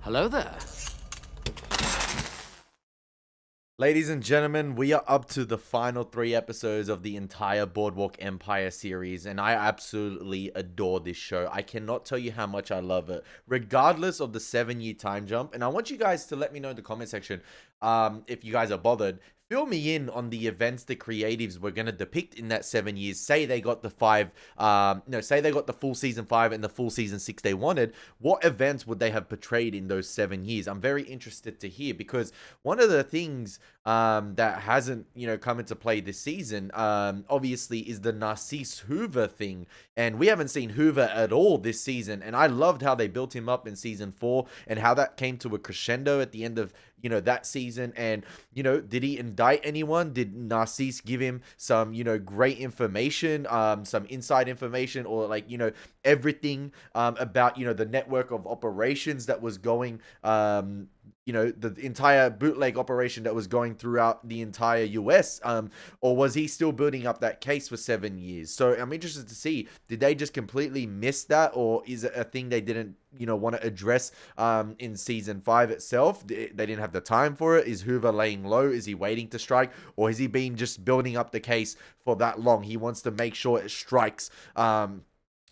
Hello there. Ladies and gentlemen, we are up to the final 3 episodes of the entire Boardwalk Empire series, and I absolutely adore this show. I cannot tell you how much I love it, regardless of the 7-year time jump. And I want you guys to let me know in the comment section, if you guys are bothered. Fill me in on the events the creatives were going to depict in that 7 years. Say they got the say they got the full season 5 and the full season 6 they wanted. What events would they have portrayed in those 7 years? I'm very interested to hear, because one of the things that hasn't, come into play this season, obviously, is the Narcisse Hoover thing. And we haven't seen Hoover at all this season. And I loved how they built him up in season 4 and how that came to a crescendo at the end of, that season. And, did he indict anyone? Did Narcisse give him some, great information, some inside information, or like, everything about, the network of operations that was going, the entire bootleg operation that was going throughout the entire US, or was he still building up that case for 7 years? So I'm interested to see, did they just completely miss that, or is it a thing they didn't, want to address in season 5 itself? They didn't have the time for it. Is Hoover laying low? Is he waiting to strike, or has he been just building up the case for that long? He wants to make sure it strikes,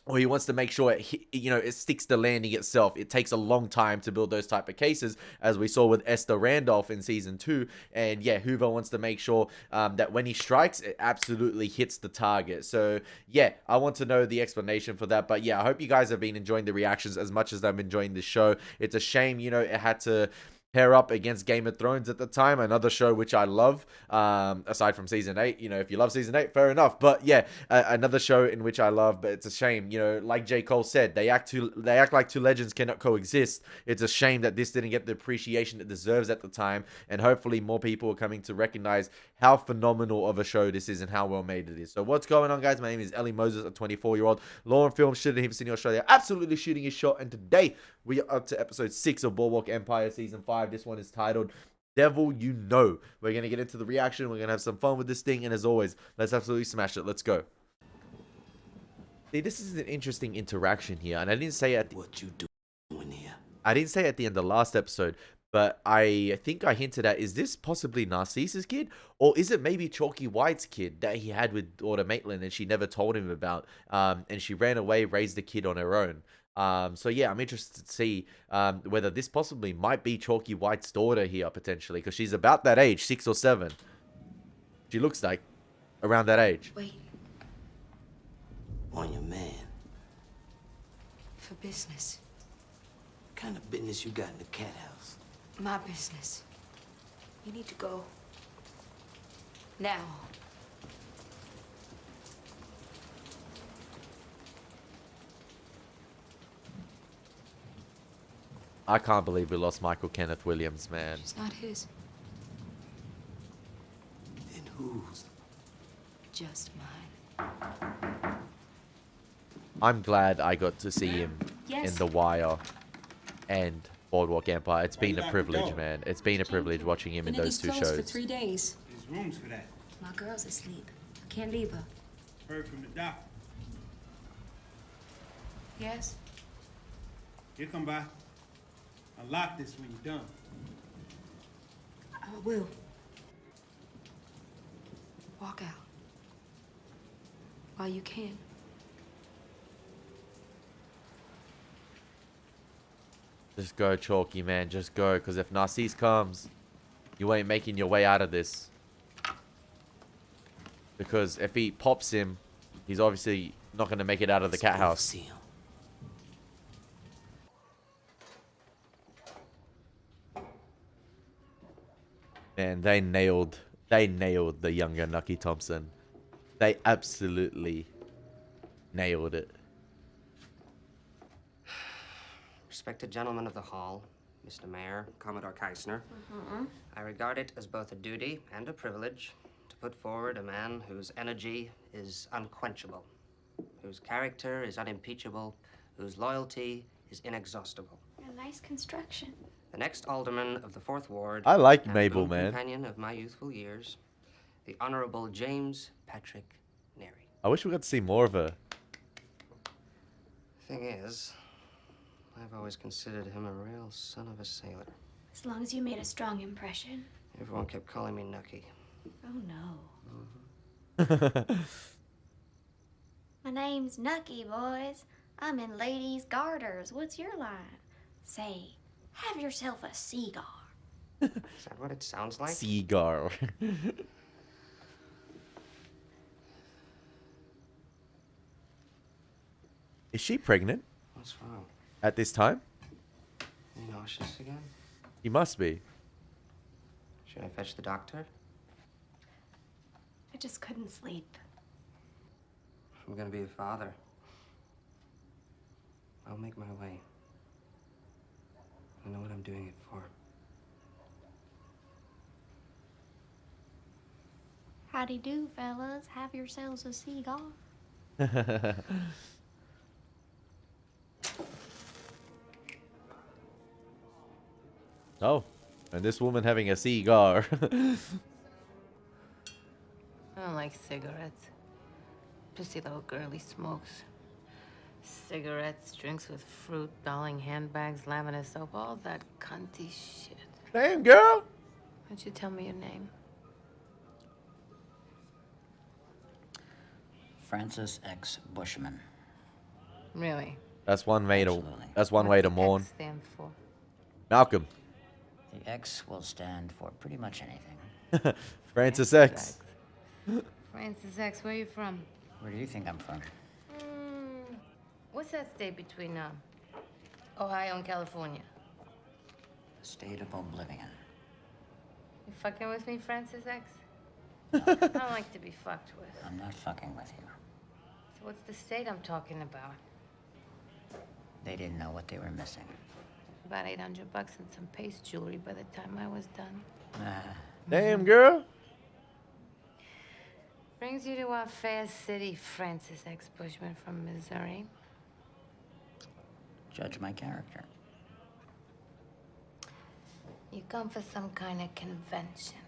or he wants to make sure it sticks to landing itself. It takes a long time to build those type of cases, as we saw with Esther Randolph in season 2. And yeah, Hoover wants to make sure that when he strikes, it absolutely hits the target. So yeah, I want to know the explanation for that. But yeah, I hope you guys have been enjoying the reactions as much as I'm enjoying this show. It's a shame, it had to pair up against Game of Thrones at the time, another show which I love, aside from season 8. If you love season 8, fair enough. But yeah, another show in which I love, but it's a shame, like J. Cole said, they act like two legends cannot coexist. It's a shame that this didn't get the appreciation it deserves at the time, and hopefully more people are coming to recognize how phenomenal of a show this is and how well made it is. So what's going on, guys? My name is Elie Moses, a 24-year-old law and film student here in Sydney, Australia, absolutely shooting his shot. And today we are up to episode 6 of Boardwalk Empire season 5. This one is titled Devil You Know. We're going to get into the reaction. We're going to have some fun with this thing. And as always, let's absolutely smash it. Let's go. See, this is an interesting interaction here. And I didn't say at What you doing here? I didn't say at the end of the last episode, but I think I hinted at, is this possibly Narcisse's kid? Or is it maybe Chalky White's kid that he had with daughter Maitland and she never told him about? And she ran away, raised the kid on her own. So yeah, I'm interested to see whether this possibly might be Chalky White's daughter here, potentially, because she's about that age, 6 or 7. She looks like around that age. Wait, On your man. for business. What kind of business you got in the cat house? My business. You need to go. Now. I can't believe we lost Michael Kenneth Williams, man. It's not his, And whose? just mine. I'm glad I got to see him in The Wire and Boardwalk Empire. It's been a privilege, man. It's been a privilege watching him in those two Closed for shows. 3 days. There's rooms for that. My girl's asleep. I can't leave her. Heard from the doctor. Yes? He'll come by. Unlock this when you're done. I will. Walk out. While you can. Just go, Chalky, man. Just go. Because if Narcisse comes, you ain't making your way out of this. Because if he pops him, he's obviously not going to make it out of the cat house. See him. Man, they nailed the younger Nucky Thompson. They absolutely nailed it. Respected gentlemen of the hall, Mr. Mayor, Commodore Keisner, I regard it as both a duty and a privilege to put forward a man whose energy is unquenchable, whose character is unimpeachable, whose loyalty is inexhaustible. A nice construction. The next alderman of the 4th Ward. I like and Mabel, boon man. companion of my youthful years, the Honorable James Patrick Neary. I wish we got to see more of her. Thing is, I've always considered him a real son of a sailor. As long as you made a strong impression. Everyone kept calling me Nucky. Oh, no. Mm-hmm. My name's Nucky, boys. I'm in ladies' garters. What's your line? Say, have yourself a cigar. Is that what it sounds like? Cigar. Is she pregnant What's wrong? at this time? You nauseous again? He must be. Should I fetch the doctor? I just couldn't sleep. I'm gonna be a father. I'll make my way. I know what I'm doing it for. Howdy do, fellas. Have yourselves a cigar. Oh, and this woman having a cigar. I don't like cigarettes. Pussy little girlie smokes. Cigarettes, drinks with fruit, dolling handbags, lavender soap, all that cunty shit. Damn, girl. Why don't you tell me your name? Francis X. Bushman. Really? That's one way to. Absolutely. That's one way to What's mourn. X stand for? Malcolm. The X will stand for pretty much anything. Francis X. Francis X, where you from? Where do you think I'm from? What's that state between Ohio and California? The state of oblivion. You fucking with me, Francis X? I don't like to be fucked with. I'm not fucking with you. So what's the state I'm talking about? They didn't know what they were missing. About $800 and some paste jewelry by the time I was done. Damn, girl. Brings you to our fair city, Francis X. Bushman from Missouri. Judge my character. You come for some kind of convention.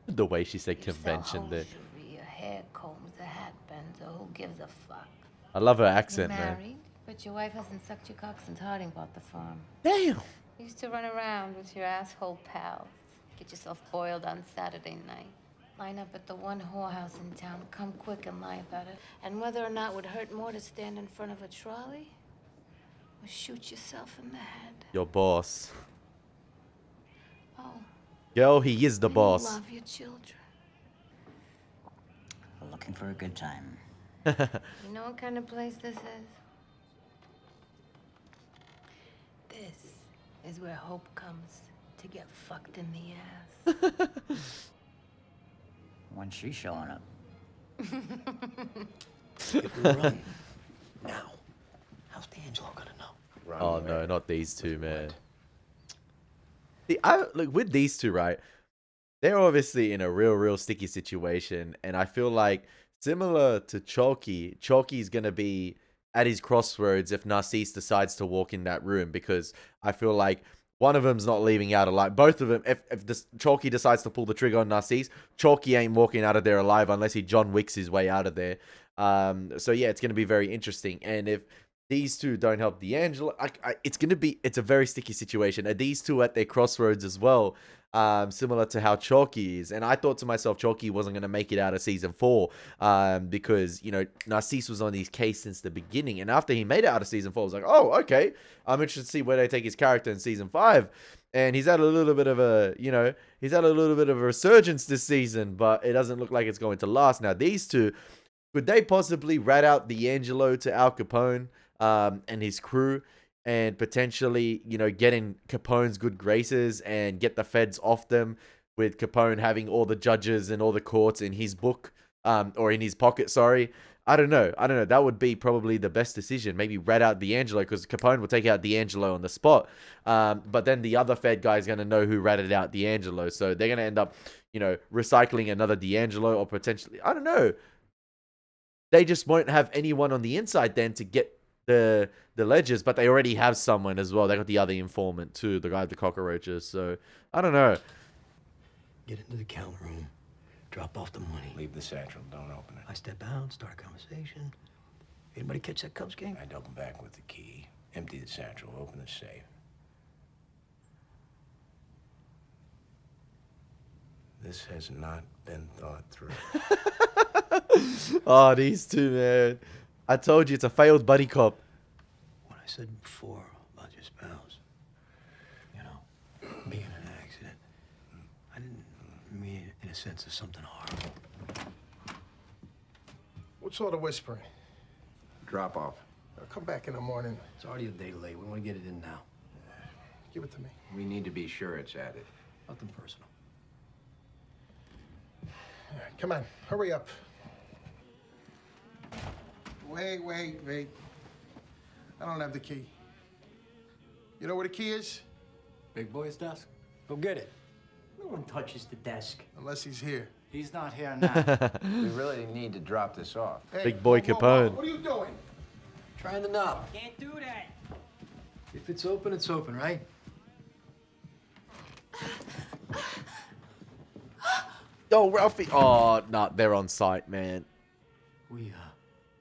The way she said You convention sell there. hosiery, a hair combs, a hat bends, or who gives a fuck? I love her You're accent, man. married, but your wife hasn't sucked your cock since Harding bought the farm. Damn. You used to run around with your asshole pals. Get yourself boiled on Saturday night. Line up at the one whorehouse in town. Come quick and lie about it. And whether or not it would hurt more to stand in front of a trolley or shoot yourself in the head. Your boss. Oh, Girl, he is the and boss. You love your children. Looking for a good time. You know what kind of place this is? This is where hope comes to get fucked in the ass. When's she showing up? If we run now, how's D'Angelo gonna know? Oh no, not these two, man. Look, with these two, right? They're obviously in a real sticky situation, and I feel like similar to Chalky, Chalky's gonna be at his crossroads if Narcisse decides to walk in that room, because I feel like one of them's not leaving out alive. Both of them, if this Chalky decides to pull the trigger on Narcisse, Chalky ain't walking out of there alive unless he John Wicks his way out of there. So yeah, it's gonna be very interesting, and if these two don't help D'Angelo, it's a very sticky situation. Are these two at their crossroads as well? Similar to how Chalky is. And I thought to myself, Chalky wasn't going to make it out of season 4 because, you know, Narcisse was on his case since the beginning. And after he made it out of season 4, I was like, oh, okay. I'm interested to see where they take his character in season 5. And he's had a little bit of a, you know, he's had a little bit of a resurgence this season, but it doesn't look like it's going to last. Now, these two, could they possibly rat out D'Angelo to Al Capone and his crew, and potentially, you know, get in Capone's good graces and get the feds off them, with Capone having all the judges and all the courts in his book, or in his pocket, sorry. I don't know. That would be probably the best decision. Maybe rat out D'Angelo, because Capone will take out D'Angelo on the spot. But then the other Fed guy is going to know who ratted out D'Angelo. So they're going to end up, you know, recycling another D'Angelo, or potentially, I don't know. They just won't have anyone on the inside then to get the ledgers, but they already have someone as well. They got the other informant too, the guy with the cockroaches. So I don't know. Get into the counter room, drop off the money. Leave the satchel. Don't open it. I step out, start a conversation. Anybody catch that Cubs game? I'd open back with the key. Empty the satchel, open the safe. This has not been thought through. Oh, these two, man. I told you it's a failed buddy cop. What I said before about your spouse, you know, being an accident, I didn't mean it in a sense of something horrible. What's all the whispering? Drop off. I'll come back in the morning. It's already a day late. We want to get it in now. Give it to me. We need to be sure it's added. Nothing personal. All right, come on, hurry up. Wait. I don't have the key. You know where the key is? Big boy's desk. Go get it. No one touches the desk. Unless he's here. He's not here now. We really need to drop this off. Hey, Big boy whoa, Capone. What are you doing? Trying to knock. Can't do that. If it's open, right? Yo, Ralphie. Oh, no, they're on site, man.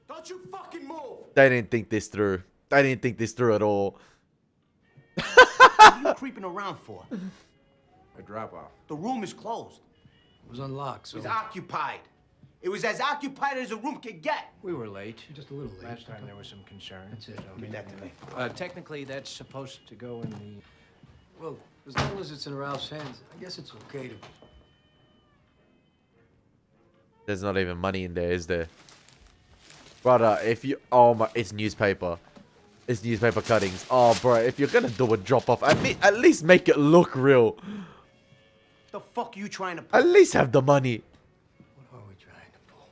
Don't you fucking move! They didn't think this through. They didn't think this through at all. What are you creeping around for? A drop off. The room is closed. It was unlocked, so It was occupied. It was as occupied as a room could get. we were late. Just a little late. Last time there was some concern. That's it. Give that to me. Technically, that's supposed to go in the... Well, as long as it's in Ralph's hands, I guess it's okay to... There's not even money in there, is there? Brother, if you... Oh, my... It's newspaper. It's newspaper cuttings. Oh, bro, if you're gonna do a drop-off, at least make it look real. The fuck are you trying to At least have the money. What are we trying to pull?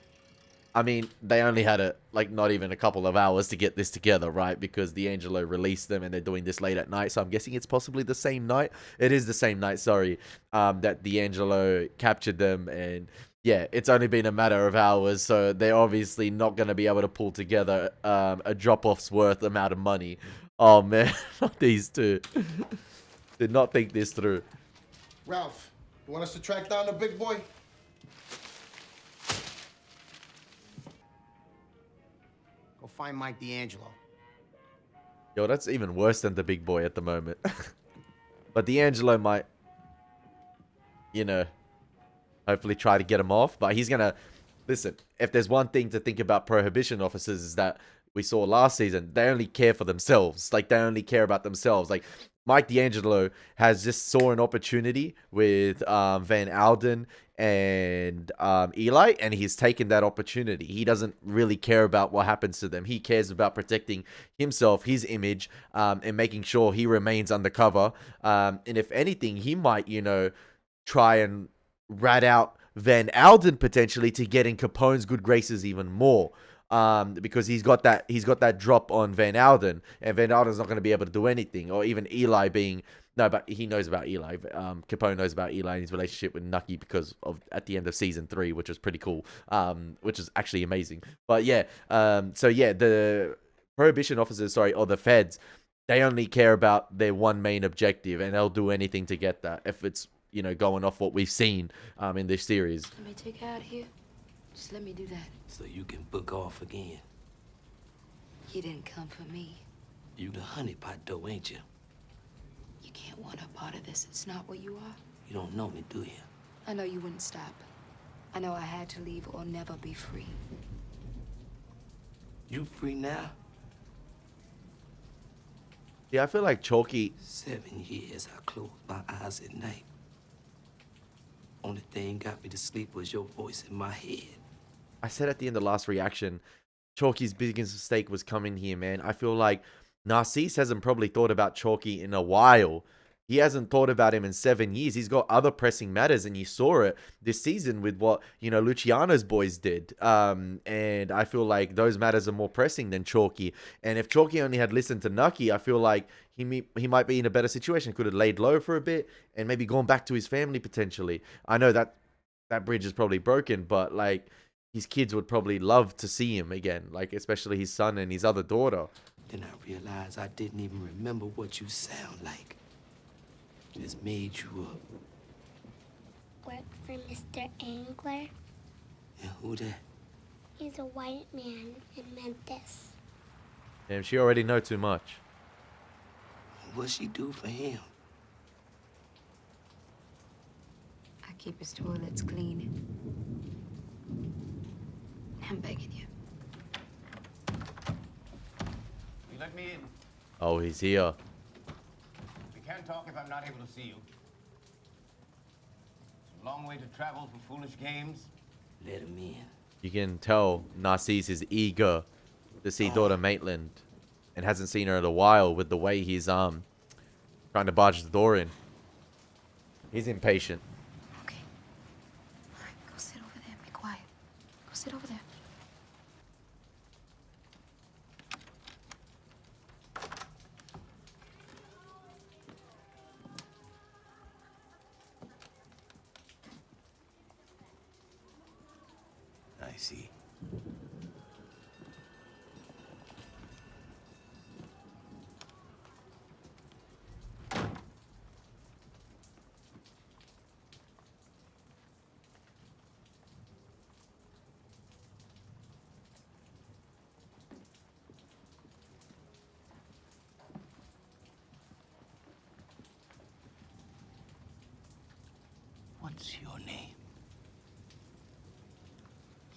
I mean, they only had like not even a couple of hours to get this together, right? Because D'Angelo released them and they're doing this late at night. So I'm guessing it's possibly the same night. It is the same night, sorry, that D'Angelo captured them. And yeah, it's only been a matter of hours. So they're obviously not going to be able to pull together a drop-off's worth amount of money. Oh, man. Not these two. Did not think this through. Ralph, you want us to track down the big boy? Go find Mike D'Angelo. Yo, that's even worse than the big boy at the moment. But D'Angelo might, you know, hopefully try to get him off. But he's going to... Listen, if there's one thing to think about prohibition officers is that we saw last season, they only care for themselves. Like, they only care about themselves. Like, Mike D'Angelo has just saw an opportunity with Van Alden and Eli, and he's taken that opportunity. He doesn't really care about what happens to them. He cares about protecting himself, his image, and making sure he remains undercover. And if anything, he might, you know, try and rat out Van Alden potentially to get in Capone's good graces even more. Because he's got that drop on Van Alden, and Van Alden's not going to be able to do anything, or even Eli being no, but he knows about Eli. Capone knows about Eli and his relationship with Nucky because of at the end of season 3, which was pretty cool, which is actually amazing. But yeah, so yeah, the prohibition officers, or the feds, they only care about their one main objective, and they'll do anything to get that if it's, you know, going off what we've seen in this series. Let me take you out of here. Just let me do that. So you can book off again. You didn't come for me. You the honeypot though, ain't you? You can't want a part of this. It's not what you are. You don't know me, do you? I know you wouldn't stop. I know I had to leave or never be free. You free now? Yeah, I feel like Chalky... 7 years I closed my eyes at night. Only thing got me to sleep was your voice in my head. I said at the end of last reaction, Chalky's biggest mistake was coming here, man. I feel like Narcisse hasn't probably thought about Chalky in a while. He hasn't thought about him in 7 years. He's got other pressing matters, and you saw it this season with what, you know, Luciano's boys did. And I feel like those matters are more pressing than Chalky. And if Chalky only had listened to Nucky, I feel like he might be in a better situation. Could have laid low for a bit and maybe gone back to his family potentially. I know that bridge is probably broken, but like his kids would probably love to see him again, like especially his son and his other daughter. Then I realized I didn't even remember what you sound like. Just made you up. Work for Mr. Angler. And who that? He's a white man in Memphis. Damn, she already know too much. What'd she do for him? I keep his toilets clean. I'm begging you. You let me in. Oh, he's here. We can't talk if I'm not able to see you. It's a long way to travel for foolish games. Let him in. You can tell Narcisse is eager to see daughter Maitland and hasn't seen her in a while with the way he's trying to barge the door in. He's impatient. Okay. All right, go sit over there. Be quiet. Go sit over there. I see. What's your name?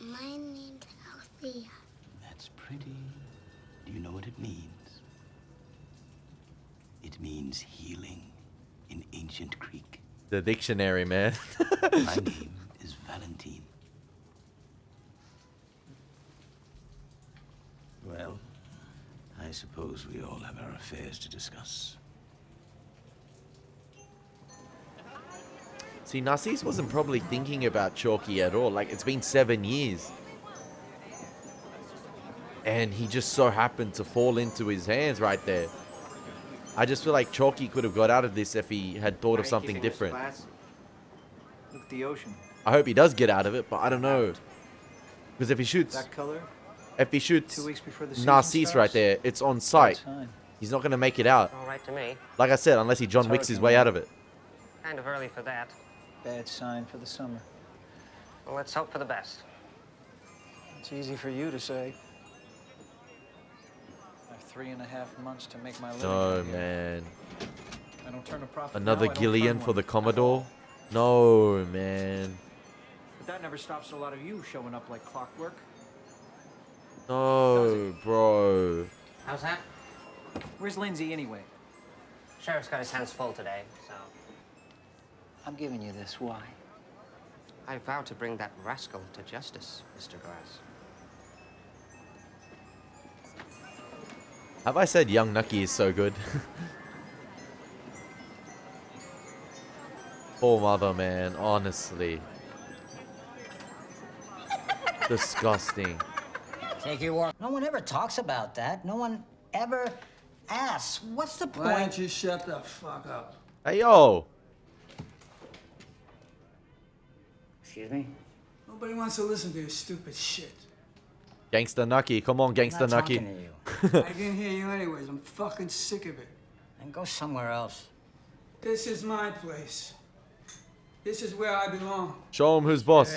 My name's Althea. That's pretty. Do you know what it means? It means healing in ancient Greek. The dictionary, man. My name is Valentine. Well, I suppose we all have our affairs to discuss. See, Narcisse wasn't probably thinking about Chalky at all. Like, it's been 7 years. And he just so happened to fall into his hands right there. I just feel like Chalky could have got out of this if he had thought of something different. Look at the ocean. I hope he does get out of it, but I don't know. Because if he shoots... That color? If he shoots 2 weeks before the season Narcisse starts? right there, it's on sight. He's not going to make it out. All right to me. Like I said, unless he John Wicks his way out of it. Kind of early for that. Bad sign for the summer. Well, let's hope for the best. It's easy for you to say. I have 3.5 months to make my living. No, here. man. I don't turn a profit Another now, I don't Gillian turn for one. the Commodore? No, man. But that never stops a lot of you showing up like clockwork. No, bro. How's that? Where's Lindsay anyway? Sheriff's got his hands full today, so... I'm giving you this. Why? I vow to bring that rascal to justice, Mr. Glass. Have I said young Nucky is so good? Poor mother, man. Honestly. Disgusting. Take your walk. No one ever talks about that. No one ever asks. What's the point? Why don't you shut the fuck up? Hey, yo. Excuse me? Nobody wants to listen to your stupid shit. Gangsta Nucky. Come on, Gangsta I'm not Nucky. talking to you. I can hear you anyways. I'm fucking sick of it. And go somewhere else. This is my place. This is where I belong. Show him who's boss.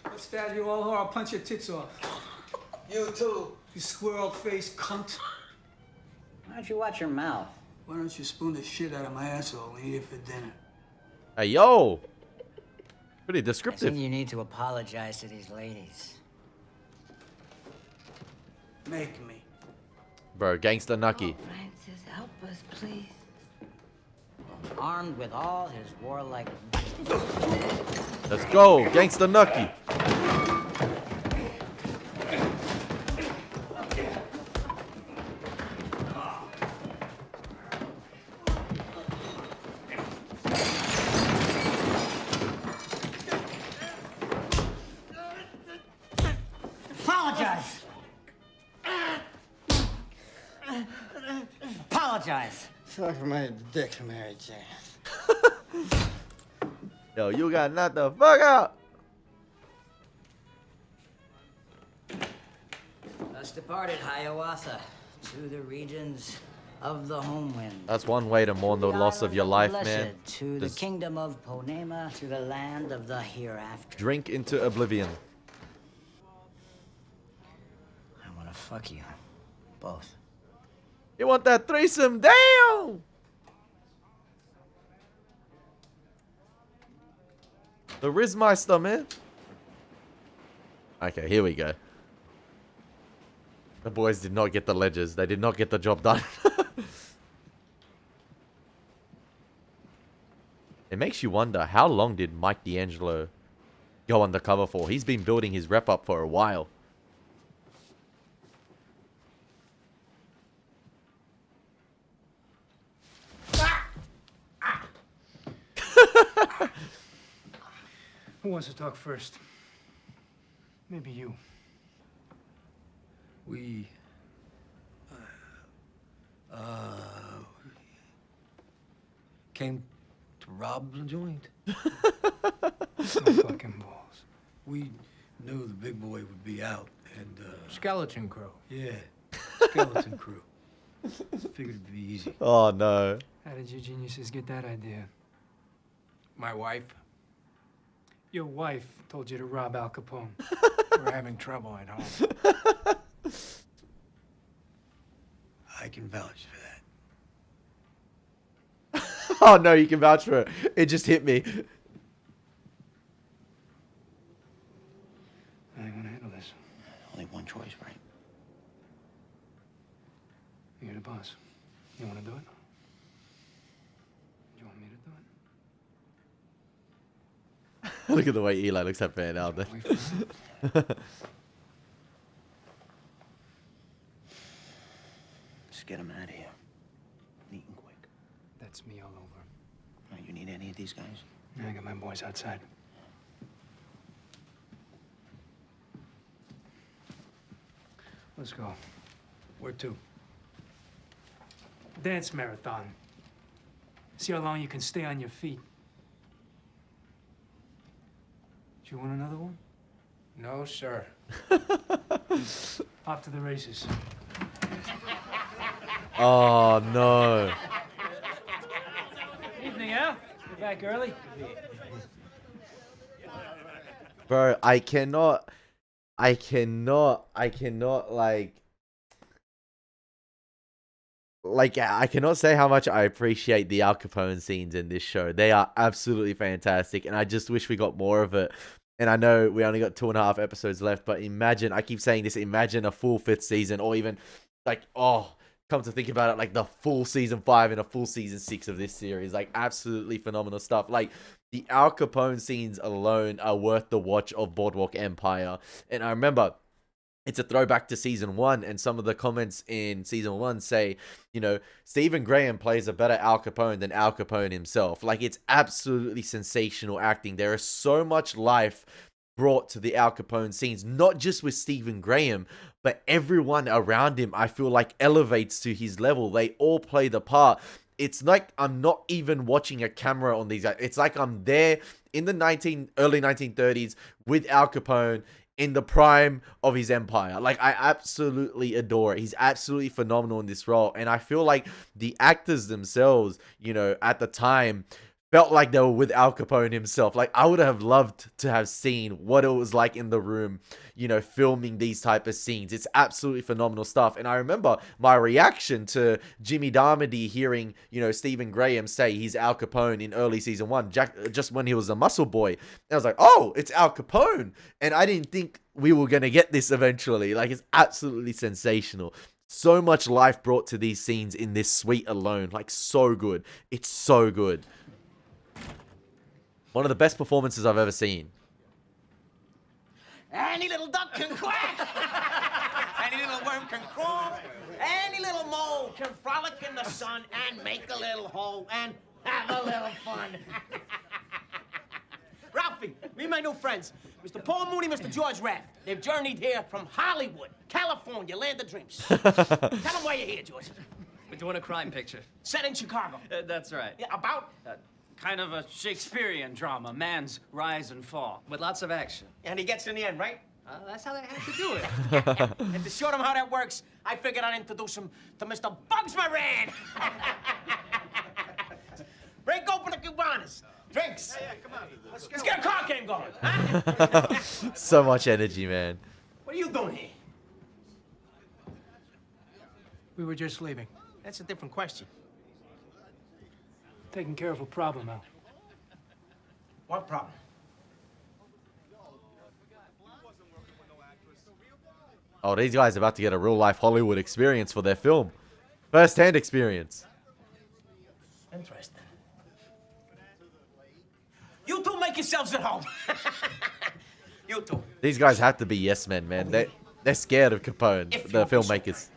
What's that, you old whore? I'll punch your tits off. You too. You squirrel-faced cunt. Why don't you watch your mouth? Why don't you spoon the shit out of my asshole and eat it for dinner? Hey, yo. Pretty I descriptive. think you need to apologize to these ladies. Make me. Bro, Gangsta Nucky. Francis, help us, please. Armed with all his warlike... Let's go. Gangsta Nucky. Apologize! Apologize! Suck my dick, Mary Jane. Yo, you got knocked the fuck out. Thus departed Hiawatha to the regions of the homewind. That's one way to mourn the loss of your life, man. To the Just kingdom of Ponema, to the land of the hereafter. drink into oblivion. I want to fuck you. Both. You want that threesome? Damn! The Rizmeister, man. Okay, here we go. The boys did not get the ledgers. They did not get the job done. It makes you wonder, how long did Mike D'Angelo go undercover for? He's been building his rep up for a while. Who wants to talk first? Maybe you. We... came to rob the joint. No fucking balls. We knew the big boy would be out, and, Skeleton crew. Yeah, skeleton crew. Figured it'd be easy. Oh, no. How did you geniuses get that idea? My wife. Your wife told you to rob Al Capone. We're having trouble at home. I can vouch for that. Oh, no, you can vouch for it. It just hit me. How are you gonna handle this? Only one choice, right? You're the boss. You wanna do it? You want me to do it? Look at the way Eli looks at Van Alden. Just get him out of here. Neat and quick. That's me all over. You need any of these guys? I got my boys outside. Let's go. Where to? Dance marathon. See how long you can stay on your feet. Do you want another one? No, sir. Off to the races. Oh, no. Evening, Al. You're back early. Bro, I cannot, I cannot say how much I appreciate the Al Capone scenes in this show. They are absolutely fantastic, and I just wish we got more of it. And I know we only got 2.5 episodes left, but imagine, I keep saying this, imagine a full 5th season, or even, like, oh, come to think about it, like the full season 5 and a full season 6 of this series. Like, absolutely phenomenal stuff. Like, the Al Capone scenes alone are worth the watch of Boardwalk Empire. And I remember, it's a throwback to season 1, and some of the comments in season 1 say, you know, Stephen Graham plays a better Al Capone than Al Capone himself. Like, it's absolutely sensational acting. There is so much life brought to the Al Capone scenes, not just with Stephen Graham, but everyone around him, I feel like, elevates to his level. They all play the part. It's like I'm not even watching a camera on these guys. It's like I'm there in the early 1930s with Al Capone in the prime of his empire. Like, I absolutely adore it. He's absolutely phenomenal in this role. And I feel like the actors themselves, you know, at the time, felt like they were with Al Capone himself. Like, I would have loved to have seen what it was like in the room, you know, filming these type of scenes. It's absolutely phenomenal stuff. And I remember my reaction to Jimmy Darmody hearing, you know, Stephen Graham say he's Al Capone in early season 1, just when he was a muscle boy. And I was like, oh, it's Al Capone. And I didn't think we were going to get this eventually. Like, it's absolutely sensational. So much life brought to these scenes in this suite alone. Like, so good. It's so good. One of the best performances I've ever seen. Any little duck can quack. Any little worm can crawl. Any little mole can frolic in the sun and make a little hole and have a little fun. Ralphie, meet my new friends, Mr. Paul Mooney, Mr. George Raff. They've journeyed here from Hollywood, California, land of dreams. Tell them why you're here, George. We're doing a crime picture. Set in Chicago. That's right. Yeah, about? Kind of a Shakespearean drama, man's rise and fall. With lots of action. And he gets in the end, right? That's how they have to do it. And to show them how that works, I figured I'd introduce him to Mr. Bugs Moran. Break open the Cubanas. Drinks. Yeah, come on. Let's get a car game going. Huh? So much energy, man. What are you doing here? We were just leaving. That's a different question. Taking care of a problem, Al. What problem? Oh, these guys are about to get a real-life Hollywood experience for their film. First-hand experience. Interesting. You two make yourselves at home. You two. These guys have to be yes men, man. They're scared of Capone, the filmmakers.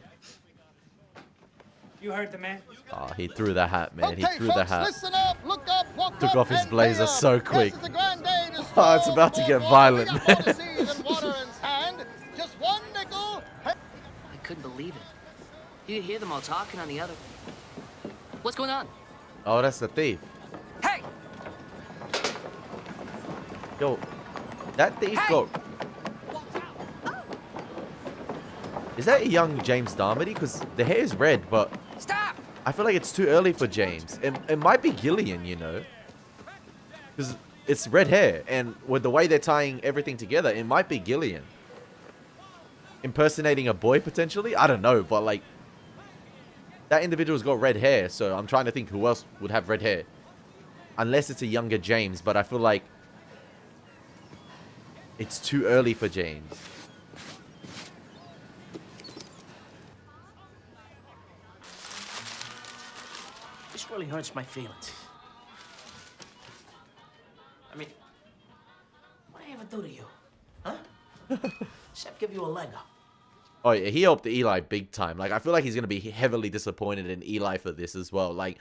You heard the man? Oh, he threw the hat, man. He threw the folks, hat. listen up, look up, walk Took up, off his and blazer pay up. so quick. This is a grand day to Oh, it's about to get violent. We got more seas and water in hand. Just one nickel. I couldn't believe it. You could hear them all talking on the other. What's going on? Oh, that's the thief. Hey! Yo, that thief got... Is that a young James Darmody? Because the hair is red, but... Stop! I feel like it's too early for James. It might be Gillian, you know? Because it's red hair, and with the way they're tying everything together, it might be Gillian. Impersonating a boy, potentially? I don't know, but like... That individual's got red hair, so I'm trying to think who else would have red hair. Unless it's a younger James, but I feel like... It's too early for James. This really hurts my feelings. I mean, what did I ever do to you? Huh? Except give you a leg up. Oh, yeah, he helped Eli big time. Like, I feel like he's going to be heavily disappointed in Eli for this as well. Like,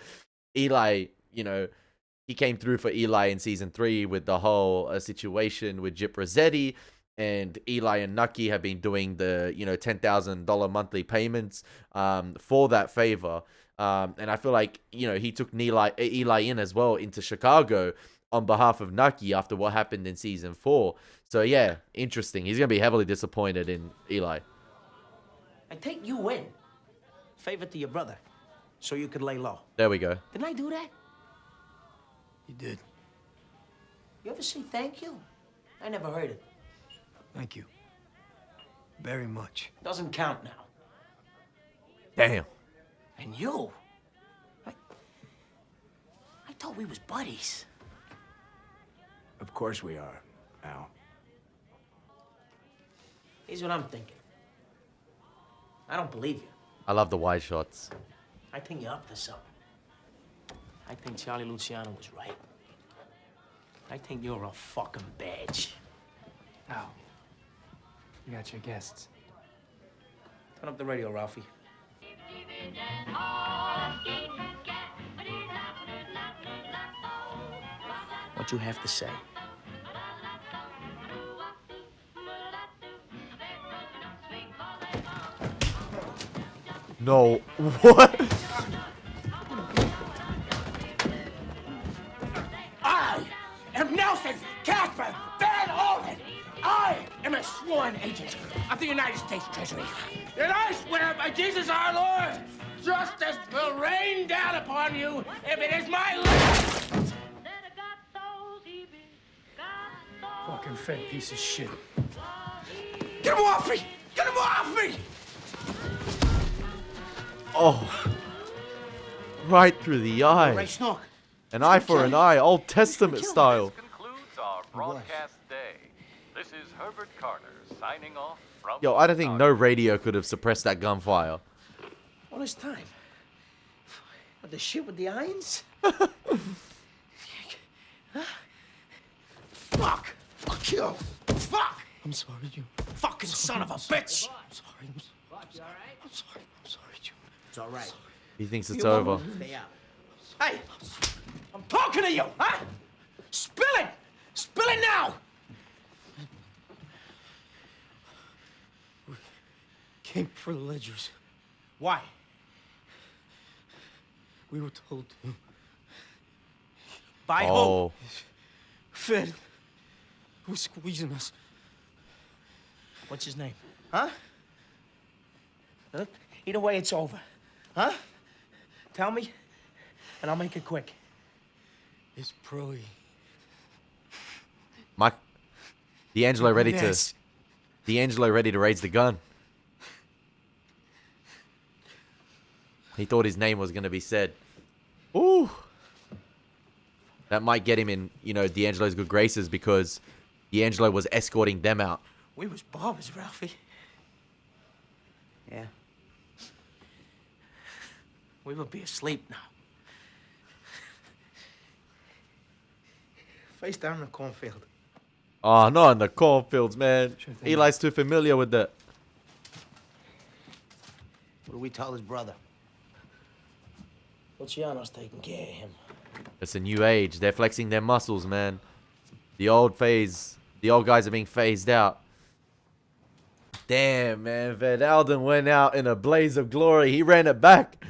Eli, you know, he came through for Eli in season 3 with the whole situation with Gyp Rossetti. And Eli and Nucky have been doing the, you know, $10,000 monthly payments for that favor. And I feel like, you know, he took Eli in as well into Chicago on behalf of Nucky after what happened in season 4. So, yeah, interesting. He's going to be heavily disappointed in Eli. I take you in. Favor to your brother. So you could lay low. There we go. Didn't I do that? You did. You ever say thank you? I never heard it. Thank you. Very much. Doesn't count now. Damn. And you? I thought we was buddies. Of course we are, Al. Here's what I'm thinking. I don't believe you. I love the wide shots. I think you're up to something. I think Charlie Luciano was right. I think you're a fucking badge. Al, you got your guests. Turn up the radio, Ralphie. What you have to say? No. What? I am Nelson Casper Van Alden. I am a sworn agent of the United States Treasury. And I swear by Jesus our Lord, justice will rain down upon you if it is my last. Fucking fake piece of shit. Get him off me! Get him off me! Oh. Right through the eye. Ray Snook. An eye for an eye, Old Testament style. Concludes our broadcast day. This is Herbert Carter signing off from... Yo, I don't think no radio could have suppressed that gunfire. All this time. What, the shit with the irons? Fuck! Fuck you! Fuck! I'm sorry, June. Fucking son of a bitch! I'm sorry. I'm sorry, June. It's all right. He thinks it's over. Stay out. Hey! I'm talking to you, huh? Spill it! Spill it now! We came for the ledgers. Why? We were told to. By Oh. Fed was squeezing us. What's his name? Huh? Look, either way, it's over. Huh? Tell me, and I'll make it quick. It's Proy. Mike, D'Angelo ready Yes. to... D'Angelo ready to raise the gun. He thought his name was going to be said. Ooh. That might get him in, you know, D'Angelo's good graces because D'Angelo was escorting them out. We was barbers, Ralphie. Yeah. We will be asleep now. Face down in the cornfield. Oh, not in the cornfields, man. Sure thing. Eli's too familiar with that. What do we tell his brother? Luciano's taking care of him. It's a new age. They're flexing their muscles, man. The old guys are being phased out. Damn, man. Van Alden went out in a blaze of glory. He ran it back.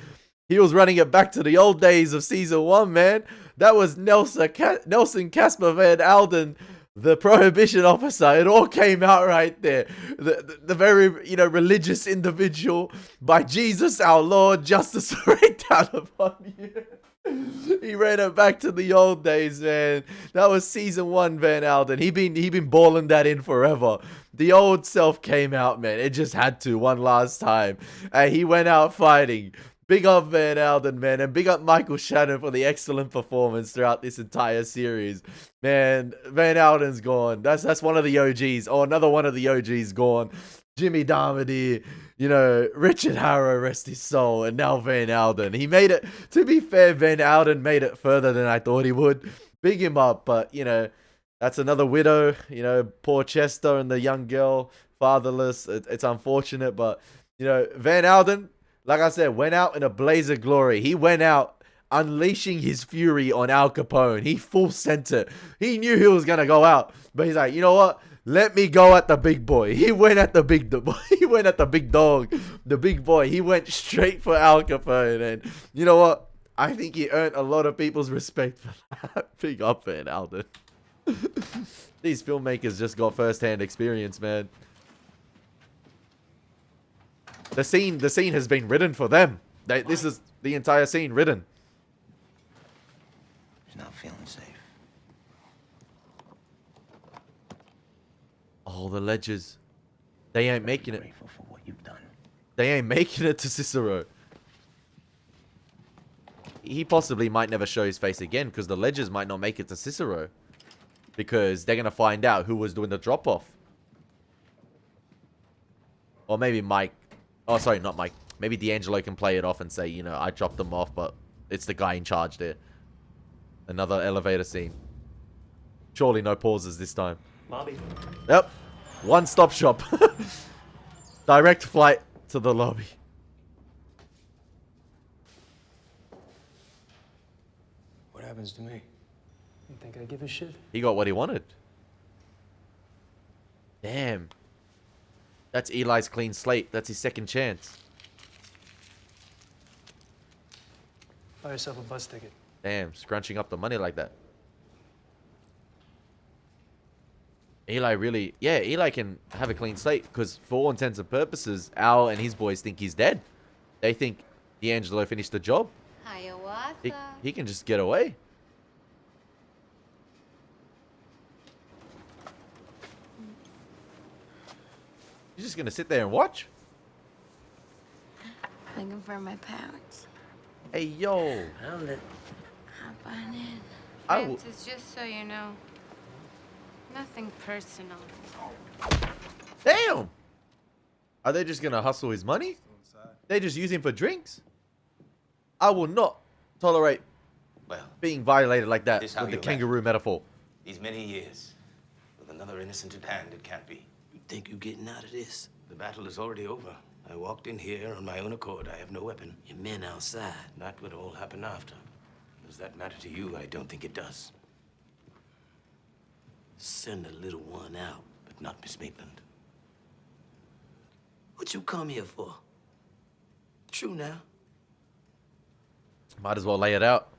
He was running it back to the old days of season 1, man. That was Nelson Casper Van Alden, the prohibition officer. It all came out right there. The very, you know, religious individual. By Jesus our Lord, justice rain down upon you. He ran it back to the old days, man. That was season 1, Van Alden. He been balling that in forever. The old self came out, man. It just had to one last time. And he went out fighting. Big up Van Alden, man. And big up Michael Shannon for the excellent performance throughout this entire series. Man, Van Alden's gone. That's one of the OGs. Oh, another one of the OGs gone. Jimmy Darmody, you know, Richard Harrow, rest his soul, and now Van Alden. He made it, to be fair, Van Alden made it further than I thought he would. Big him up, but, you know, that's another widow, you know, poor Chester and the young girl, fatherless. It's unfortunate, but, you know, Van Alden, like I said, went out in a blaze of glory. He went out unleashing his fury on Al Capone. He full sent it. He knew he was going to go out, but he's like, you know what? Let me go at the big boy. He went at the big he went at the big dog, the big boy. He went straight for Al Capone, and you know what? I think he earned a lot of people's respect for that. Big up, Van Alden. These filmmakers just got first-hand experience, man. The scene has been written for them. This is the entire scene written. He's not feeling safe. Oh, the ledgers. They ain't making it. Grateful for what you've done. They ain't making it to Cicero. He possibly might never show his face again because the ledgers might not make it to Cicero. Because they're going to find out who was doing the drop-off. Or maybe Mike. Oh, sorry, not Mike. Maybe D'Angelo can play it off and say, you know, I dropped them off, but it's the guy in charge there. Another elevator scene. Surely no pauses this time. Lobby. Yep. One-stop shop. Direct flight to the lobby. What happens to me? You think I give a shit? He got what he wanted. Damn. That's Eli's clean slate. That's his second chance. Buy yourself a bus ticket. Damn, scrunching up the money like that. Eli really... Yeah, Eli can have a clean slate because for all intents and purposes, Al and his boys think he's dead. They think D'Angelo finished the job. Hiawatha. He can just get away. You're just gonna sit there and watch? Looking for my parents. Hey, yo. Found it. Hop on in. I will- Francis, just so you know, nothing personal. Damn! Are they just gonna hustle his money? They just use him for drinks? I will not tolerate being violated like that This how with the you kangaroo metaphor. These many years, with another innocent at hand, it can't be. You think you're getting out of this? The battle is already over. I walked in here on my own accord. I have no weapon. Your men outside. Not what all happened after. Does that matter to you? I don't think it does. Send the little one out. But not Miss Maitland. What you come here for? True now. Might as well lay it out.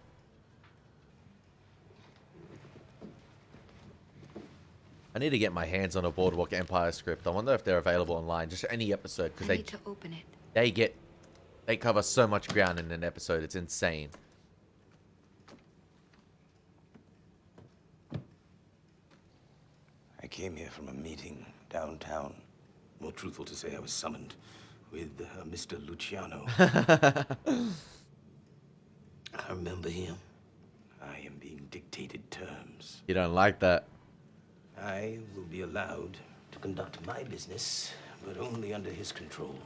I need to get my hands on a Boardwalk Empire script. I wonder if they're available online. Just any episode, because I need to open it. they cover so much ground in an episode. It's insane. I came here from a meeting downtown. More truthful to say, I was summoned. with Mr. Luciano. I remember him. I am being dictated terms. You don't like that? I will be allowed to conduct my business, but only under his control.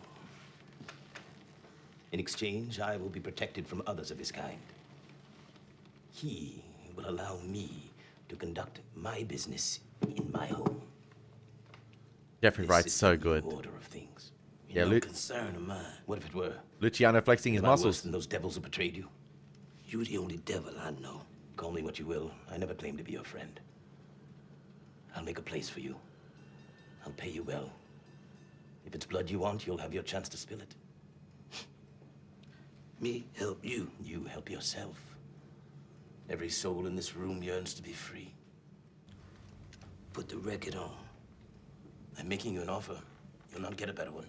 In exchange, I will be protected from others of his kind. He will allow me to conduct my business in my home. Jeffrey Wright's so good. Order of things. Yeah, No concern of mine. What if it were? Luciano flexing his Am I worse muscles. than those devils who betrayed you? You're the only devil I know. Call me what you will. I never claimed to be your friend. I'll make a place for you. I'll pay you well. If it's blood you want, you'll have your chance to spill it. Me help you. You help yourself. Every soul in this room yearns to be free. Put the record on. I'm making you an offer. You'll not get a better one.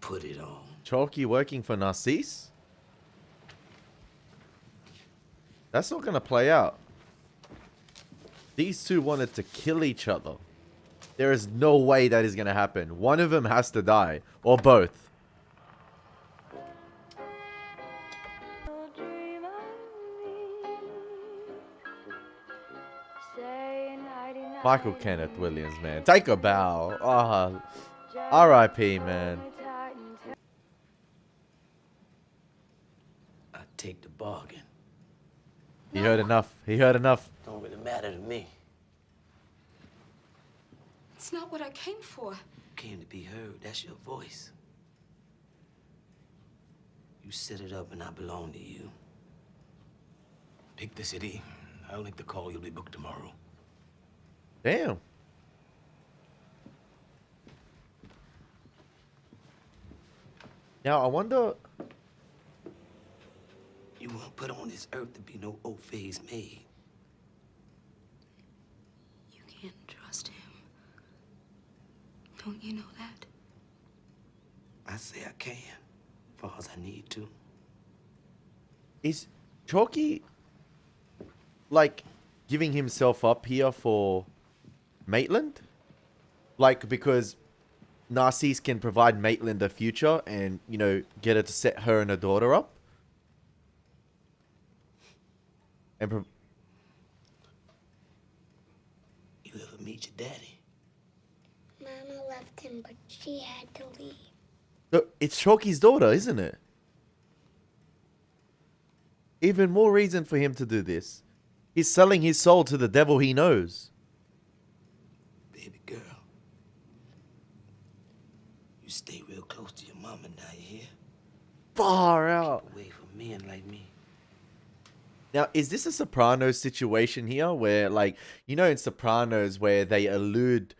Put it on. Chalky working for Narcisse? That's not gonna play out. These two wanted to kill each other. There is no way that is gonna happen. One of them has to die. Or both. Michael Kenneth Williams, man. Take a bow. R.I.P., man. I take the bargain. He heard enough. He heard enough. Don't really matter to me. It's not what I came for. You came to be heard. That's your voice. You set it up and I belong to you. Pick the city. I'll make the call. You'll be booked tomorrow. Damn. Now, I wonder... You weren't put on this earth to be no old phase maid. You can't trust him. Don't you know that? I say I can, far as I need to. Is Chalky, like, giving himself up here for Maitland? Like, because Narcisse can provide Maitland a future and, you know, get her to set her and her daughter up? And You ever meet your daddy? Mama left him, but she had to leave. Look, it's Chalky's daughter, isn't it? Even more reason for him to do this. He's selling his soul to the devil he knows. Baby girl. You stay real close to your mama now, you hear? Far out. Keep away from men like me. Now, is this a Sopranos situation here where, like, you know, in Sopranos where they allude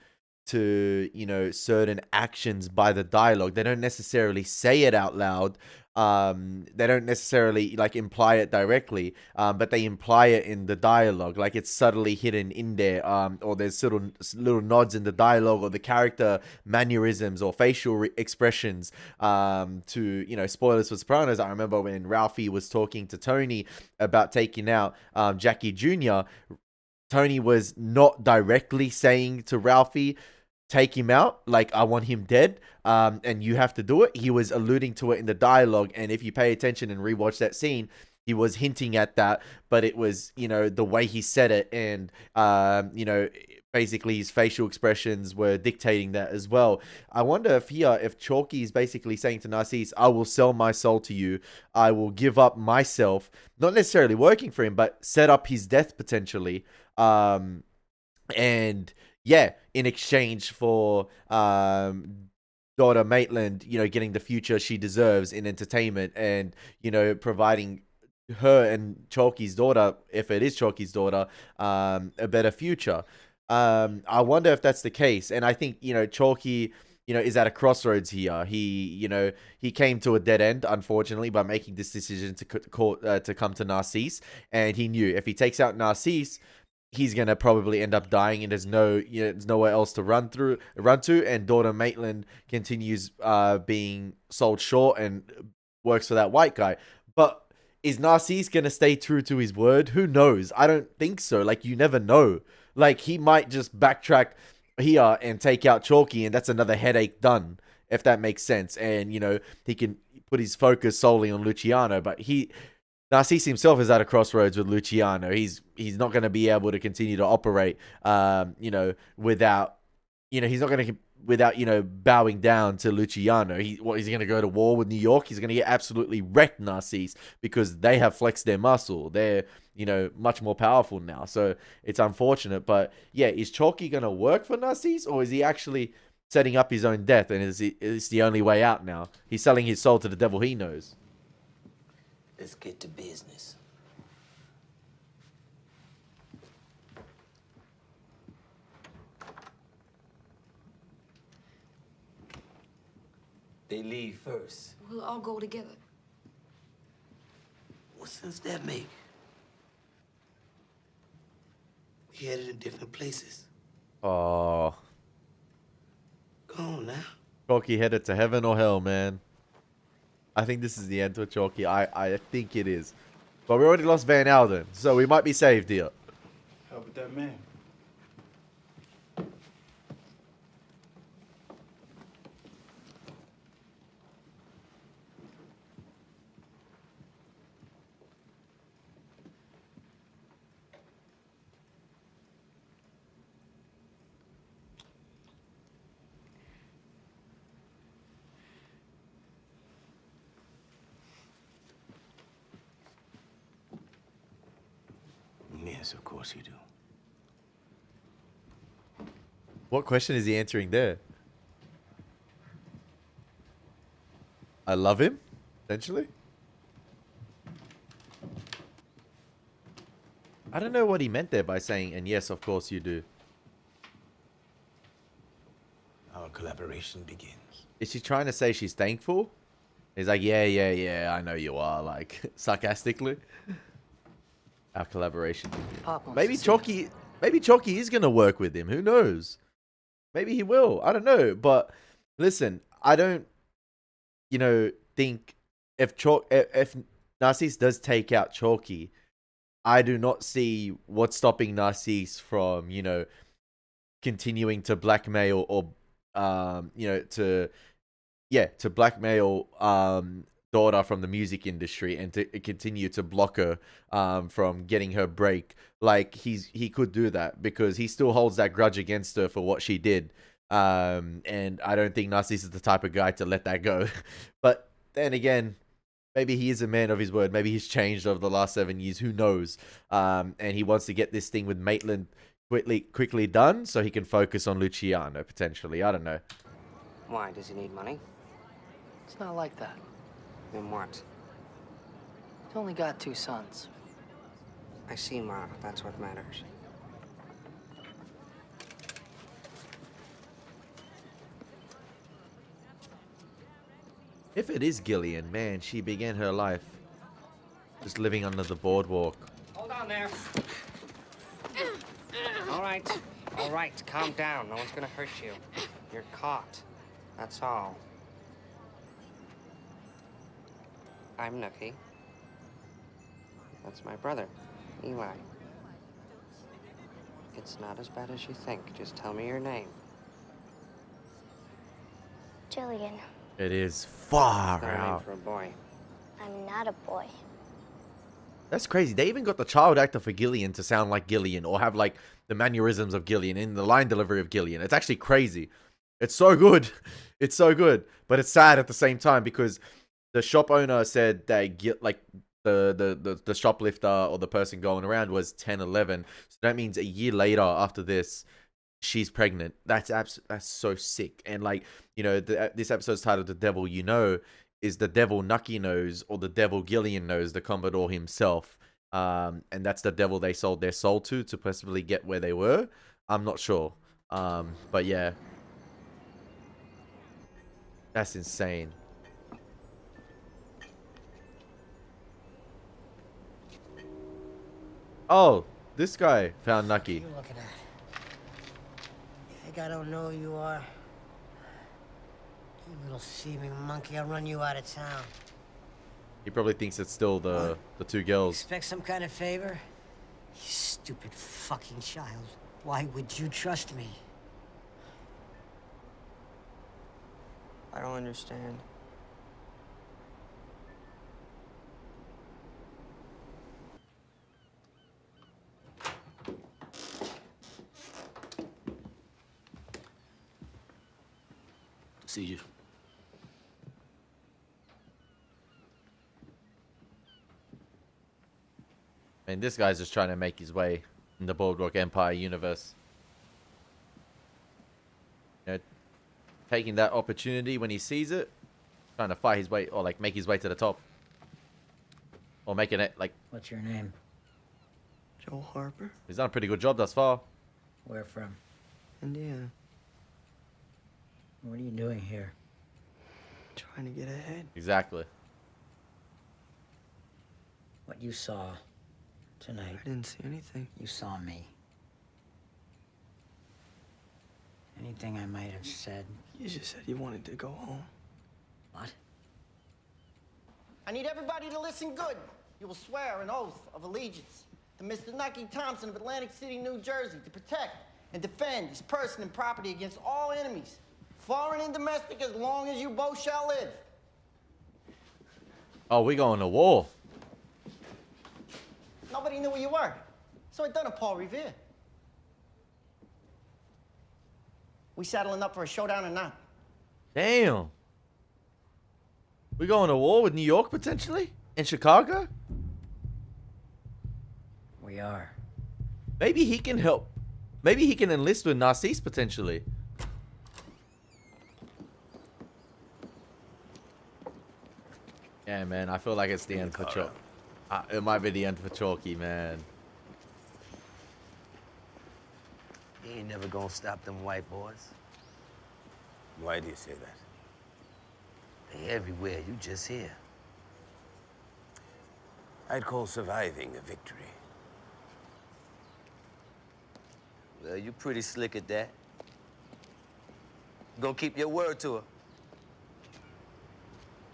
to, you know, certain actions by the dialogue? They don't necessarily say it out loud. They don't necessarily, like, imply it directly, but they imply it in the dialogue. Like, it's subtly hidden in there, or there's little nods in the dialogue or the character mannerisms or facial expressions to, you know, spoilers for Sopranos. I remember when Ralphie was talking to Tony about taking out Jackie Jr., Tony was not directly saying to Ralphie, take him out, like, I want him dead, and you have to do it. He was alluding to it in the dialogue, and if you pay attention and rewatch that scene, he was hinting at that, but it was, you know, the way he said it, and, you know, basically his facial expressions were dictating that as well. I wonder if here, if Chalky is basically saying to Narcisse, I will sell my soul to you, I will give up myself, not necessarily working for him, but set up his death potentially, and yeah, in exchange for daughter Maitland, you know, getting the future she deserves in entertainment, and, you know, providing her and Chalky's daughter, if it is Chalky's daughter, a better future. I wonder if that's the case. And I think, you know, Chalky, you know, is at a crossroads here. He, you know, he came to a dead end, unfortunately, by making this decision to come to Narcisse, and he knew if he takes out Narcisse, he's gonna probably end up dying, and there's nowhere else to run to, and daughter Maitland continues being sold short and works for that white guy. But is Narcisse gonna stay true to his word? Who knows? I don't think so. Like, you never know. Like, he might just backtrack here and take out Chalky, and that's another headache done. if that makes sense. And, you know, he can put his focus solely on Luciano, but Narcisse himself is at a crossroads with Luciano. He's not going to be able to continue to operate, you know, without, you know, he's not going to, without, you know, bowing down to Luciano. He's going to go to war with New York? He's going to get absolutely wrecked, Narcisse, because they have flexed their muscle. They're, you know, much more powerful now. So it's unfortunate. But yeah, is Chalky going to work for Narcisse, or is he actually setting up his own death, and is the only way out now? He's selling his soul to the devil he knows. Let's get to business. They leave first. We'll all go together. What sense that make? We headed in different places. Oh. Go on now. Chalky headed to heaven or hell, man. I think this is the end for Chalky. I think it is. But we already lost Van Alden, so we might be saved here. How about that man? Yes, of course you do. What question is he answering there? I love him, essentially. I don't know what he meant there by saying, and yes, of course you do. Our collaboration begins. Is she trying to say she's thankful? He's like, yeah, I know you are, like, sarcastically. Our collaboration begins. Maybe Chalky is going to work with him. Who knows? Maybe he will. I don't know. But listen, I don't, you know, think if Narcisse does take out Chalky, I do not see what's stopping Narcisse from, you know, continuing to blackmail or, you know, to blackmail daughter from the music industry and to continue to block her from getting her break. Like, he could do that because he still holds that grudge against her for what she did. And I don't think Narcisse is the type of guy to let that go. But then again, maybe he is a man of his word. Maybe he's changed over the last 7 years. Who knows? And he wants to get this thing with Maitland quickly done so he can focus on Luciano, potentially. I don't know. Why? Does he need money? It's not like that. Then what? He's only got 2 sons. I see, Ma. That's what matters. If it is Gillian, man, she began her life just living under the boardwalk. Hold on there. All right, calm down. No one's gonna hurt you. You're caught. That's all. I'm Nookie. That's my brother, Eli. It's not as bad as you think. Just tell me your name. Jillian. It is far No name out. for a boy. I'm not a boy. That's crazy. They even got the child actor for Gillian to sound like Gillian or have like the mannerisms of Gillian in the line delivery of Gillian. It's actually crazy. It's so good. It's so good. But it's sad at the same time because the shop owner said that like the shoplifter or the person going around was 10, 11. So that means a year later after this, she's pregnant. That's so sick. And like, you know, this episode's titled "The Devil You Know." Is the devil Nucky knows or the devil Gillian knows, the Commodore himself. And that's the devil they sold their soul to possibly get where they were. I'm not sure. But yeah. That's insane. Oh, this guy found Nucky. What are you looking at? You think I don't know who you are? You little thieving monkey, I'll run you out of town. He probably thinks it's still the two girls. Expect some kind of favor? You stupid fucking child. Why would you trust me? I don't understand. See you. I mean, this guy's just trying to make his way in the Boardwalk Empire universe. You know, taking that opportunity when he sees it, trying to fight his way, or like make his way to the top. Or making it like... What's your name? Joel Harper. He's done a pretty good job thus far. Where from? Indiana. What are you doing here? Trying to get ahead. Exactly. What you saw tonight. I didn't see anything. You saw me. Anything I might have said. You just said you wanted to go home. What? I need everybody to listen good. You will swear an oath of allegiance to Mr. Nucky Thompson of Atlantic City, New Jersey, to protect and defend his person and property against all enemies, foreign and domestic, as long as you both shall live. Oh, we going to war. Nobody knew where you were, so I done a Paul Revere. We settling up for a showdown or not? Damn. We going to war with New York potentially? In Chicago? We are. Maybe he can help. Maybe he can enlist with Narcisse potentially. Yeah, man. I feel like it's the end for Chalky. It might be the end for Chalky, man. He ain't never gonna stop them white boys. Why do you say that? They everywhere, you just here. I'd call surviving a victory. Well, you're pretty slick at that. You gonna keep your word to her?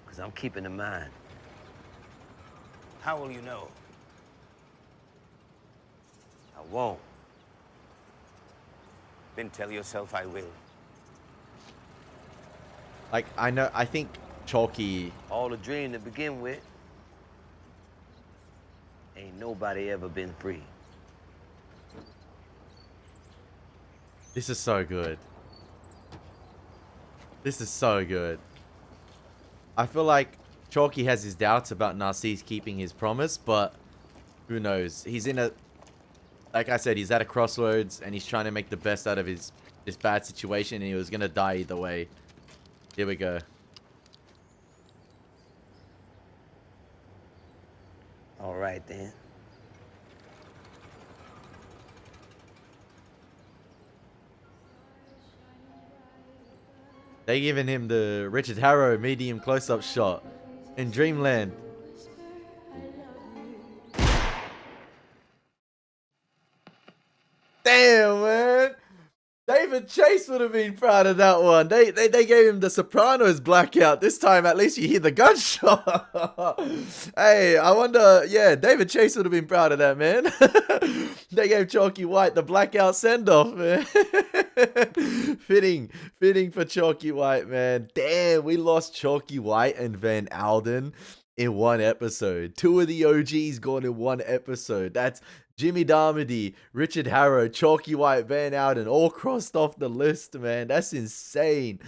Because I'm keeping to mine. How will you know? I won't. Then tell yourself I will. Like, I think Chalky... All a dream to begin with. Ain't nobody ever been free. This is so good. This is so good. I feel like Chalky has his doubts about Narcisse keeping his promise, but who knows? He's in a... Like I said, he's at a crossroads, and he's trying to make the best out of this bad situation, and he was going to die either way. Here we go. All right, then. They giving him the Richard Harrow medium close-up shot in Dreamland. Damn, man. David Chase would have been proud of that one. They gave him the Sopranos blackout. This time, at least you hear the gunshot. Hey, I wonder... Yeah, David Chase would have been proud of that, man. They gave Chalky White the blackout send-off, man. Fitting for Chalky White, man. Damn, we lost Chalky White and Van Alden in one episode. Two of the OGs gone in one episode. That's Jimmy Darmody, Richard Harrow, Chalky White, Van Alden, all crossed off the list, man. That's insane.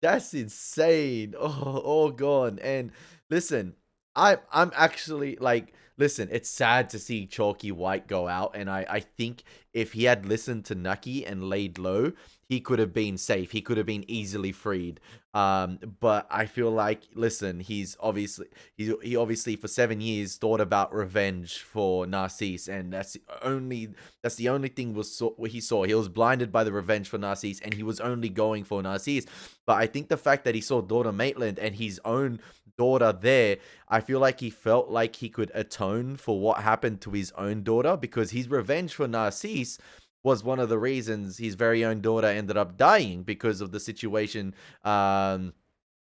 That's insane. Oh, all gone. And listen, I'm actually like, listen, it's sad to see Chalky White go out, and I think if he had listened to Nucky and laid low, he could have been safe. He could have been easily freed. But I feel like, listen, he obviously for 7 years thought about revenge for Narcisse, and that's the only thing what he saw. He was blinded by the revenge for Narcisse, and he was only going for Narcisse. But I think the fact that he saw daughter Maitland and his own daughter there, I feel like he felt like he could atone for what happened to his own daughter, because his revenge for Narcisse was one of the reasons his very own daughter ended up dying, because of the situation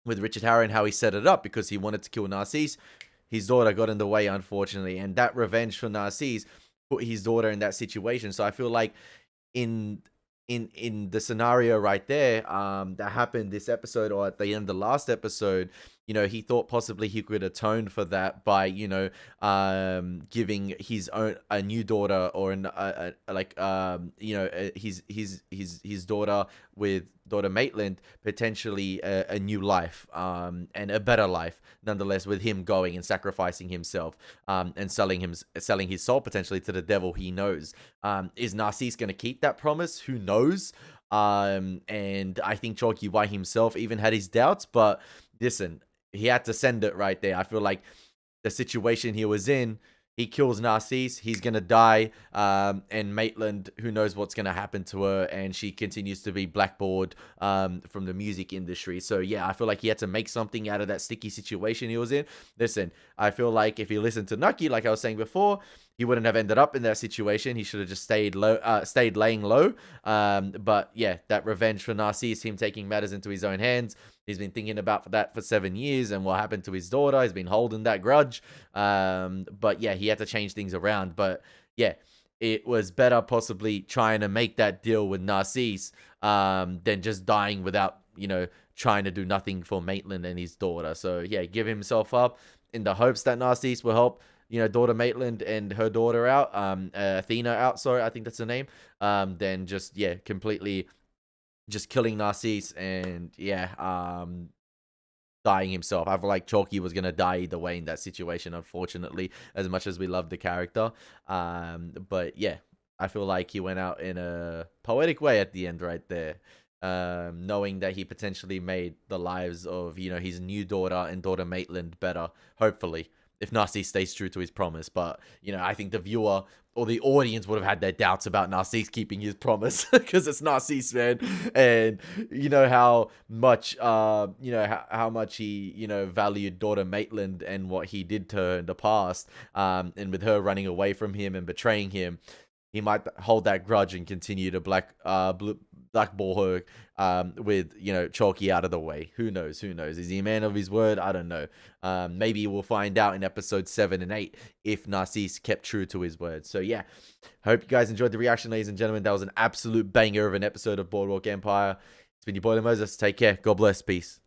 with Richard Harrow and how he set it up, because he wanted to kill Narcisse. His daughter got in the way, unfortunately, and that revenge for Narcisse put his daughter in that situation. So I feel like in in the scenario right there that happened this episode, or at the end of the last episode, you know, he thought possibly he could atone for that by, you know, giving his own a new daughter, or you know, his daughter with daughter Maitland potentially a new life, and a better life nonetheless, with him going and sacrificing himself, and selling his soul potentially to the devil. He knows. Is Narcisse going to keep that promise? Who knows? And I think Chalky by himself even had his doubts, but listen, he had to send it right there. I feel like the situation he was in, he kills Narcisse, he's going to die, and Maitland, who knows what's going to happen to her, and she continues to be blackballed from the music industry. So yeah, I feel like he had to make something out of that sticky situation he was in. Listen, I feel like if he listened to Nucky, like I was saying before, he wouldn't have ended up in that situation. He should have just stayed laying low. But yeah, that revenge for Narcisse, him taking matters into his own hands, he's been thinking about that for 7 years, and what happened to his daughter, he's been holding that grudge. But yeah, he had to change things around. But yeah, it was better possibly trying to make that deal with Narcisse than just dying without, you know, trying to do nothing for Maitland and his daughter. So yeah, give himself up in the hopes that Narcisse will help, you know, daughter Maitland and her daughter out, Athena out, sorry, I think that's her name. Then just, yeah, completely just killing Narcisse and, yeah, dying himself. I feel like Chalky was going to die either way in that situation, unfortunately, as much as we love the character. But yeah, I feel like he went out in a poetic way at the end right there. Knowing that he potentially made the lives of, you know, his new daughter and daughter Maitland better, hopefully, if Narcisse stays true to his promise. But, you know, I think the viewer or the audience would have had their doubts about Narcisse keeping his promise, because it's Narcisse, man. And you know how much, how much he, you know, valued daughter Maitland and what he did to her in the past. And with her running away from him and betraying him, he might hold that grudge and continue to blackball her, with, you know, Chalky out of the way. Who knows? Who knows? Is he a man of his word? I don't know. Maybe we'll find out in episodes 7 and 8 if Narcisse kept true to his word. So yeah, hope you guys enjoyed the reaction, ladies and gentlemen. That was an absolute banger of an episode of Boardwalk Empire. It's been your boy Elie Moses. Take care. God bless. Peace.